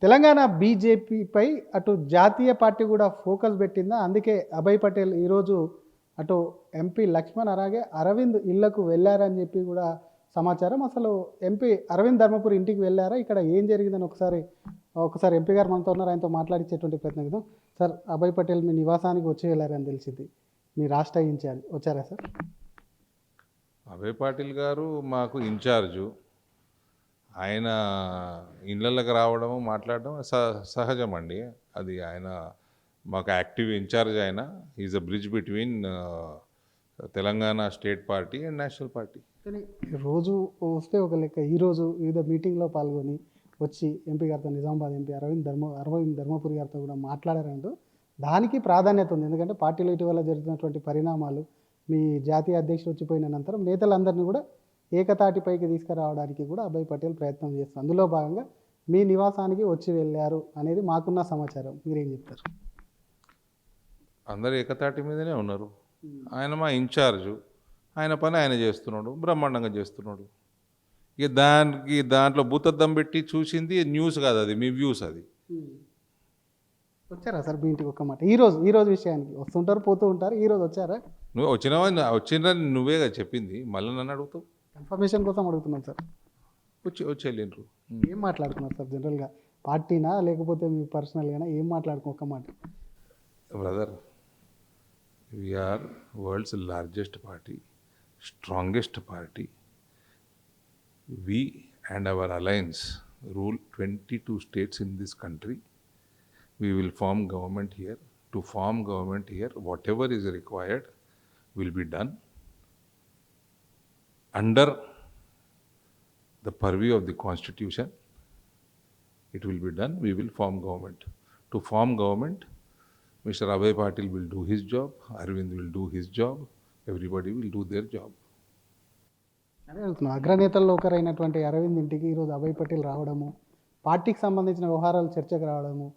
తెలంగాణ బీజేపీపై అటు జాతీయ పార్టీ కూడా ఫోకస్ పెట్టిందా? అందుకే అభయ్ పటేల్ ఈరోజు అటు ఎంపీ లక్ష్మణ్ అలాగే అరవింద్ ఇళ్లకు వెళ్ళారని చెప్పి కూడా సమాచారం. అసలు ఎంపీ అరవింద్ ధర్మపురి ఇంటికి వెళ్ళారా? ఇక్కడ ఏం జరిగిందని ఒకసారి ఎంపీ గారు మనతో ఉన్నారు, ఆయనతో మాట్లాడించేటువంటి ప్రయత్నం చేద్దాం. సార్, అభయ్ పటేల్ మీ నివాసానికి వచ్చి వెళ్ళారని తెలిసింది, మీ రాష్ట్ర ఇన్ఛార్జ్ వచ్చారా సార్? అభయ్ పాటిల్ గారు మాకు ఇన్ఛార్జు. ఆయన ఇళ్ళకి రావడము మాట్లాడడం సహజం అండి. అది ఆయన మాకు యాక్టివ్ ఇన్ఛార్జ్. ఆయన is a bridge between Telangana state party and national party. కానీ రోజు వస్తే ఒక లెక్క, ఈరోజు వివిధ మీటింగ్లో పాల్గొని వచ్చి ఎంపీ గారితో, నిజామాబాద్ ఎంపీ అరవింద్ ధర్మపురి గారితో కూడా మాట్లాడారంటూ దానికి ప్రాధాన్యత ఉంది. ఎందుకంటే పార్టీలో ఇటీవల జరుగుతున్నటువంటి పరిణామాలు, మీ జాతీయ అధ్యక్షుడు వచ్చిపోయిన అనంతరం నేతలందరినీ కూడా ఏకతాటిపైకి తీసుకురావడానికి కూడా అభయ్ పటేల్ ప్రయత్నం చేస్తారు. అందులో భాగంగా మీ నివాసానికి వచ్చి వెళ్ళారు అనేది మాకున్న సమాచారం. మీరేం చెప్తారు? అందరు ఏకతాటి మీదనే ఉన్నారు. ఆయన మా ఇన్ఛార్జు, ఆయన పని ఆయన చేస్తున్నాడు, బ్రహ్మాండంగా చేస్తున్నాడు. ఇక దాంట్లో భూతద్దం పెట్టి చూసింది న్యూస్ కాదు, అది మీ వ్యూస్. అది వచ్చారా సార్ మీ ఇంటికి? ఒక్క మాట, ఈరోజు విషయానికి వస్తుంటారు పోతూ ఉంటారు, ఈరోజు వచ్చారా? నువ్వు వచ్చిందని నువ్వేగా చెప్పింది, మళ్ళీ నన్ను అడుగుతావు. కన్ఫర్మేషన్ కోసం అడుగుతున్నాం సార్. వచ్చి వెళ్ళిండ్రు. ఏం మాట్లాడుతున్నారు సార్ జనరల్గా? పార్టీనా లేకపోతే మీ పర్సనల్గానా? ఏం మాట్లాడుకో ఒక్క మాట. Brother, we are world's largest party, strongest party. We and our alliance rule 22 states in this country. We will form government here. To form government here, whatever is required will be done under the purview of the constitution. It will be done. We will form government. To form government, Mr. Abhay Patil will do his job, Arvind will do his job, everybody will do their job. అదే వెళ్తున్నాం. అగ్రనేతల్లో ఒకరైనటువంటి అరవింద్ ఇంటికి ఈరోజు అభయ్ పటేల్ రావడము, పార్టీకి సంబంధించిన వ్యవహారాలు చర్చకు రావడము,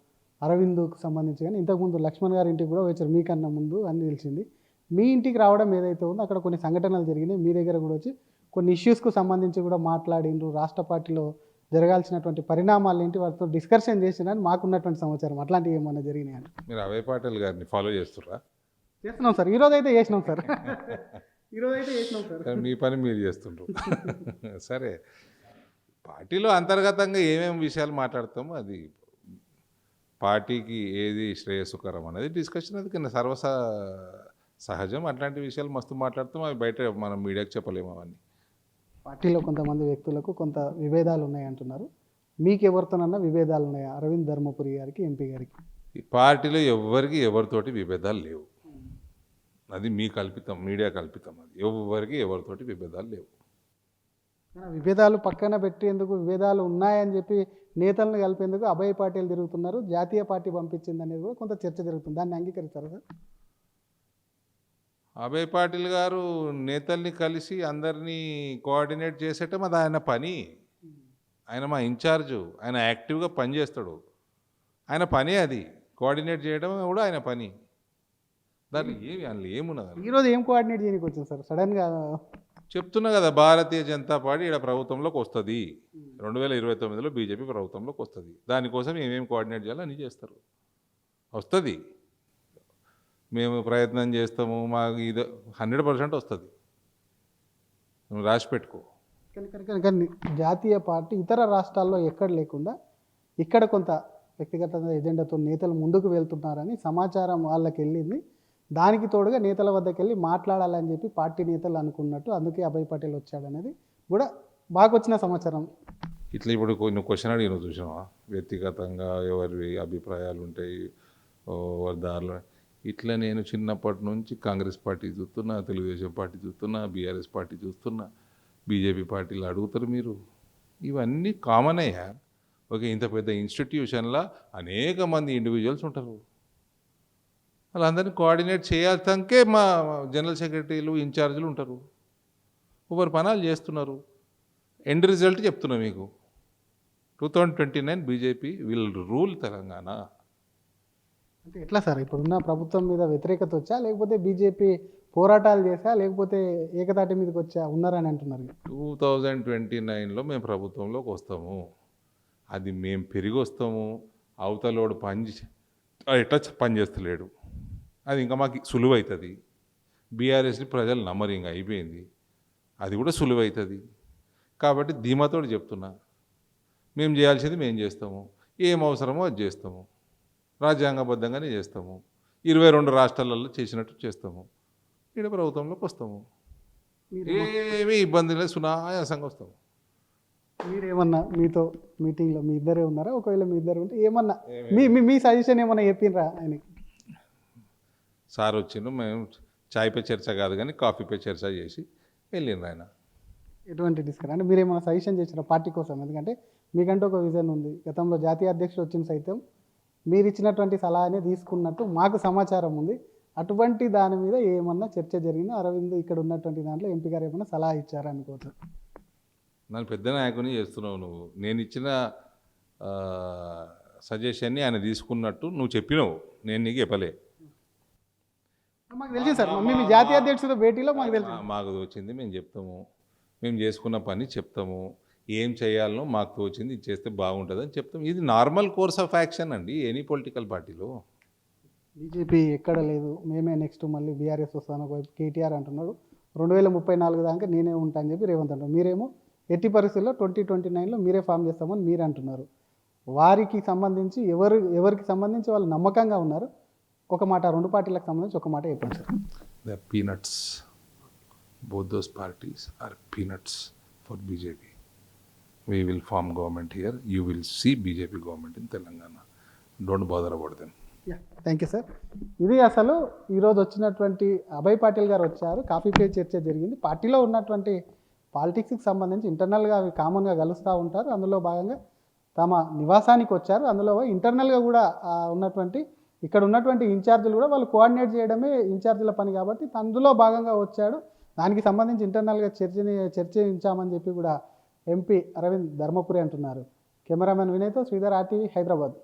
అరవింద్కు సంబంధించి, కానీ ఇంతకుముందు లక్ష్మణ్ గారి ఇంటికి కూడా వచ్చారు మీకన్నా ముందు అని తెలిసింది. మీ ఇంటికి రావడం ఏదైతే ఉందో అక్కడ కొన్ని సంఘటనలు జరిగినాయి, మీ దగ్గర కూడా వచ్చి కొన్ని ఇష్యూస్కు సంబంధించి కూడా మాట్లాడిండ్రు, రాష్ట్ర పార్టీలో జరగాల్సినటువంటి పరిణామాలు ఏంటి వాటితో డిస్కషన్ చేసినని మాకున్నటువంటి సమాచారం. అట్లాంటివి ఏమన్నా జరిగినాయి అంటే? మీరు అభయ్ పాటిల్ గారిని ఫాలో చేస్తున్నారా? చేస్తున్నాం సార్, ఈరోజు అయితే చేసినాం సార్. మీ పని మీరు చేస్తుండ్రు. సరే, పార్టీలో అంతర్గతంగా ఏమేమి విషయాలు మాట్లాడతామో అది పార్టీకి ఏది శ్రేయస్కరం అనేది డిస్కషన్, అది కింద సహజం. అట్లాంటి విషయాలు మస్తు మాట్లాడతాం, అవి బయట మనం మీడియాకి చెప్పలేము. అవన్నీ పార్టీలో కొంతమంది వ్యక్తులకు కొంత విభేదాలు ఉన్నాయి అంటున్నారు. మీకు ఎవరితోనన్నా విభేదాలు ఉన్నాయా? అరవింద్ ధర్మపురి గారికి, ఎంపీ గారికి? ఈ పార్టీలో ఎవరితోటి విభేదాలు లేవు. అది మీ కల్పితం, మీడియా కల్పితం. అది ఎవరితోటి విభేదాలు లేవు. విభేదాలు పక్కన పెట్టేందుకు, విభేదాలు ఉన్నాయని చెప్పి నేతలను కలిపేందుకు అభయ్ పాటిల్ తిరుగుతున్నారు, జాతీయ పార్టీ పంపించింది అనేది కూడా కొంత చర్చ జరుగుతుంది. దాన్ని అంగీకరిస్తారా సార్? అభయ్ పాటిల్ గారు నేతల్ని కలిసి అందరినీ కోఆర్డినేట్ చేసేటం అది ఆయన పని. ఆయన మా ఇన్ఛార్జు, ఆయన యాక్టివ్గా పనిచేస్తాడు. ఆయన పని అది, కోఆర్డినేట్ చేయడం కూడా ఆయన పని. దాన్ని అందులో ఏమున్నది? ఈరోజు ఏం కోఆర్డినేట్ చేయడానికి వచ్చింది సార్ సడన్గా? చెప్తున్నా కదా, భారతీయ జనతా పార్టీ ఇక్కడ ప్రభుత్వంలోకి వస్తుంది, 2029లో బీజేపీ ప్రభుత్వంలోకి వస్తుంది. దానికోసం ఏమేమి కోఆర్డినేట్ చేయాలో అన్నీ చేస్తారు. వస్తుంది, మేము ప్రయత్నం చేస్తాము, మాకు ఇది 100% వస్తుంది. నువ్వు రాసి పెట్టుకో. కానీ జాతీయ పార్టీ ఇతర రాష్ట్రాల్లో ఎక్కడ లేకుండా ఇక్కడ కొంత వ్యక్తిగత ఎజెండాతో నేతలు ముందుకు వెళ్తున్నారని సమాచారం వాళ్ళకి వెళ్ళింది. దానికి తోడుగా నేతల వద్దకు వెళ్ళి మాట్లాడాలని చెప్పి పార్టీ నేతలు అనుకున్నట్టు, అందుకే అభయ్ పటేల్ వచ్చాడనేది కూడా బాగా వచ్చిన సమాచారం. ఇట్లా ఇప్పుడు కొన్ని క్వశ్చన్ అడిగిన చూసినావా, వ్యక్తిగతంగా ఎవరి అభిప్రాయాలు ఉంటాయి, ఎవరి దారిలో. ఇట్లా నేను చిన్నప్పటి నుంచి కాంగ్రెస్ పార్టీ చూస్తున్నా, తెలుగుదేశం పార్టీ చూస్తున్నా, బీఆర్ఎస్ పార్టీ చూస్తున్నా, బీజేపీ పార్టీలు అడుగుతారు మీరు. ఇవన్నీ కామన్ అయ్యా. ఓకే, ఇంత పెద్ద ఇన్స్టిట్యూషన్లో అనేక మంది ఇండివిజువల్స్ ఉంటారు. వాళ్ళందరినీ కోఆర్డినేట్ చేయాలంకే మా జనరల్ సెక్రటరీలు, ఇన్ఛార్జీలు ఉంటారు. ఒకరు పనాలు చేస్తున్నారు. ఎండ్ రిజల్ట్ చెప్తున్నా మీకు, 2029 బీజేపీ విల్ రూల్ తెలంగాణ. అంటే ఎట్లా సార్? ఇప్పుడున్న ప్రభుత్వం మీద వ్యతిరేకత వచ్చా, లేకపోతే బీజేపీ పోరాటాలు చేసా, లేకపోతే ఏకతాటి మీదకి వచ్చా ఉన్నారని అంటున్నారు? 2029లో మేము ప్రభుత్వంలోకి వస్తాము. అది మేము పెరిగి వస్తాము, అవతలోడు ఎట్లా పని చేస్తలేడు, అది ఇంకా మాకు సులువు అవుతుంది. బీఆర్ఎస్ని ప్రజలు నమ్మరు, ఇంకా అయిపోయింది, అది కూడా సులువు అవుతుంది. కాబట్టి ధీమాతోడు చెప్తున్నా, మేము చేయాల్సింది మేము చేస్తాము, ఏం అవసరమో అది చేస్తాము, రాజ్యాంగబద్ధంగానే చేస్తాము, 22 రాష్ట్రాలలో చేసినట్టు చేస్తాము, ఈడ ప్రభుత్వంలోకి వస్తాము, ఏమీ ఇబ్బంది లేదు, సునాయాసంగా వస్తాము. మీరేమన్నా మీతో మీటింగ్లో మీ ఇద్దరే ఉన్నారా? ఒకవేళ మీ ఇద్దరు ఉంటే ఏమన్నా మీ సజెషన్ ఏమన్నా చెప్పినరా ఆయనకి? సార్ వచ్చిండు, మేము చాయ్ పే చర్చ కాదు కానీ కాఫీ పే చర్చ చేసి వెళ్ళిండ్రు ఆయన. ఎటువంటి డిస్కషన్ అంటే మీరు ఏమైనా సజెషన్ చేసిన పార్టీ కోసం? ఎందుకంటే మీకంటూ ఒక విజన్ ఉంది. గతంలో జాతీయ అధ్యక్షుడు వచ్చిన సైతం మీరు ఇచ్చినటువంటి సలహానే తీసుకున్నట్టు మాకు సమాచారం ఉంది. అటువంటి దాని మీద ఏమన్నా చర్చ జరిగిందో? అరవింద్ ఇక్కడ ఉన్నటువంటి దాంట్లో ఎంపీ గారు ఏమన్నా సలహా ఇచ్చారా అనుకోవచ్చు? నన్ను పెద్ద నాయకుని చేస్తున్నావు నువ్వు. నేను ఇచ్చిన సజెషన్ని ఆయన తీసుకున్నట్టు నువ్వు చెప్పినావు, నేను నీకు చెప్పలే. మాకు తెలిసింది సార్, మీ జాతీయ అధ్యక్షుడు భేటీలో మాకు తెలిసింది. మాకు తోచింది మేము చెప్తాము, మేము చేసుకున్న పని చెప్తాము, ఏం చేయాలనో మాకు తోచింది ఇది చేస్తే బాగుంటుందని చెప్తాం. ఇది నార్మల్ కోర్స్ ఆఫ్ యాక్షన్ అండి ఎనీ పొలిటికల్ పార్టీలో. బీజేపీ ఎక్కడ లేదు, మేమే నెక్స్ట్ మళ్ళీ బీఆర్ఎస్ వస్తాను ఒకవైపు కేటీఆర్ అంటున్నాడు. 2034 దాకా నేనే ఉంటా అని చెప్పి రేవంత్ అంటారు. మీరేమో ఎట్టి పరిస్థితుల్లో 2029లో మీరే ఫామ్ చేస్తామని మీరు అంటున్నారు. వారికి సంబంధించి ఎవరికి సంబంధించి వాళ్ళు నమ్మకంగా ఉన్నారు? ఒక మాట, 2 పార్టీలకు సంబంధించి ఒక మాట చెప్పండి sir. The peanuts, both those parties are peanuts for BJP. We will form government here, you will see BJP government in Telangana. Don't bother about them. Thank you sir. ఇది అసలు ఈరోజు వచ్చినటువంటి అభయ్ పాటిల్ గారు వచ్చారు, కాఫీ పే చర్చ జరిగింది. పార్టీలో ఉన్నటువంటి పాలిటిక్స్కి సంబంధించి ఇంటర్నల్గా అవి కామన్గా కలుస్తూ ఉంటారు. అందులో భాగంగా తమ నివాసానికి వచ్చారు. అందులో ఇంటర్నల్గా కూడా ఉన్నటువంటి ఇక్కడ ఉన్నటువంటి ఇన్ఛార్జీలు కూడా వాళ్ళు కోఆర్డినేట్ చేయడమే ఇన్ఛార్జీల పని కాబట్టి అందులో భాగంగా వచ్చాడు. దానికి సంబంధించి ఇంటర్నల్గా చర్చించామని చెప్పి కూడా ఎంపీ అరవింద్ ధర్మపురి అంటున్నారు. కెమెరామెన్ వినయ్తో శ్రీధర్, RTV, హైదరాబాద్.